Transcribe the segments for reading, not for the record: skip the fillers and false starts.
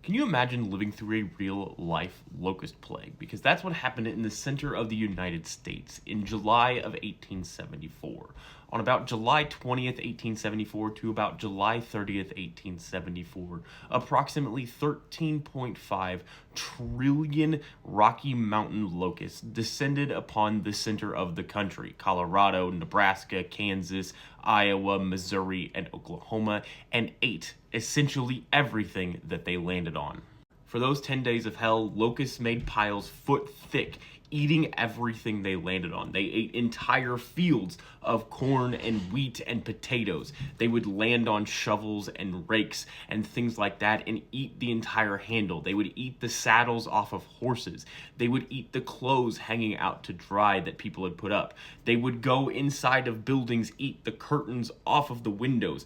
Can you imagine living through a real-life locust plague? Because that's what happened in the center of the United States in July of 1874. On about July 20th, 1874 to about July 30th, 1874, approximately 13.5 trillion Rocky Mountain locusts descended upon the center of the country: Colorado, Nebraska, Kansas, Iowa, Missouri, and Oklahoma, and ate essentially everything that they landed on. For those 10 days of hell, locusts made piles foot thick, eating everything they landed on. They ate entire fields of corn and wheat and potatoes. They would land on shovels and rakes and things like that and eat the entire handle. They would eat the saddles off of horses. They would eat the clothes hanging out to dry that people had put up. They would go inside of buildings, eat the curtains off of the windows.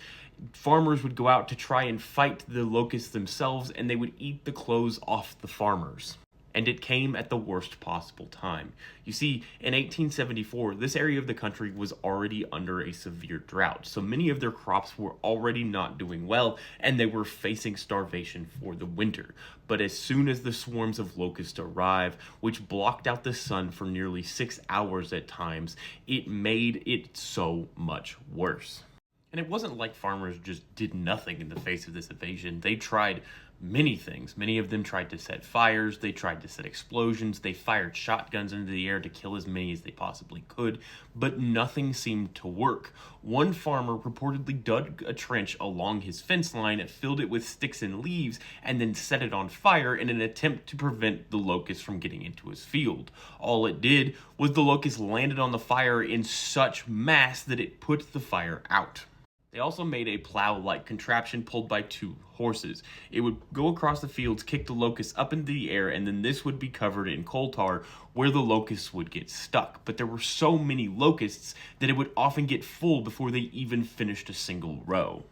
Farmers would go out to try and fight the locusts themselves, and they would eat the clothes off the farmers. And it came at the worst possible time. You see, in 1874, this area of the country was already under a severe drought, so many of their crops were already not doing well, and they were facing starvation for the winter. But as soon as the swarms of locusts arrived, which blocked out the sun for nearly 6 hours at times, it made it so much worse. And it wasn't like farmers just did nothing in the face of this invasion. They tried many things. Many of them tried to set fires, they tried to set explosions, they fired shotguns into the air to kill as many as they possibly could, but nothing seemed to work. One farmer reportedly dug a trench along his fence line, filled it with sticks and leaves, and then set it on fire in an attempt to prevent the locusts from getting into his field. All it did was the locusts landed on the fire in such mass that it put the fire out. They also made a plow-like contraption pulled by 2 horses. It would go across the fields, kick the locusts up into the air, and then this would be covered in coal tar where the locusts would get stuck. But there were so many locusts that it would often get full before they even finished a single row.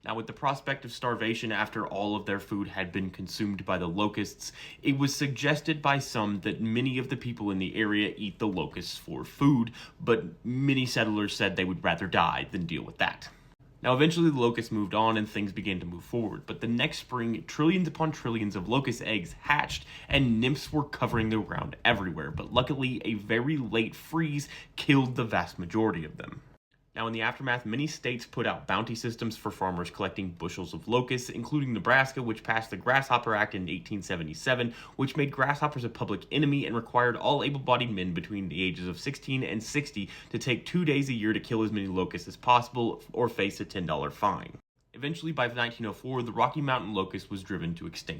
Now, with the prospect of starvation after all of their food had been consumed by the locusts, it was suggested by some that many of the people in the area eat the locusts for food, but many settlers said they would rather die than deal with that. Now, eventually the locusts moved on and things began to move forward, but the next spring, trillions upon trillions of locust eggs hatched and nymphs were covering the ground everywhere, but luckily a very late freeze killed the vast majority of them. Now, in the aftermath, many states put out bounty systems for farmers collecting bushels of locusts, including Nebraska, which passed the Grasshopper Act in 1877, which made grasshoppers a public enemy and required all able-bodied men between the ages of 16 and 60 to take 2 days a year to kill as many locusts as possible or face a $10 fine. Eventually, by 1904, the Rocky Mountain locust was driven to extinction.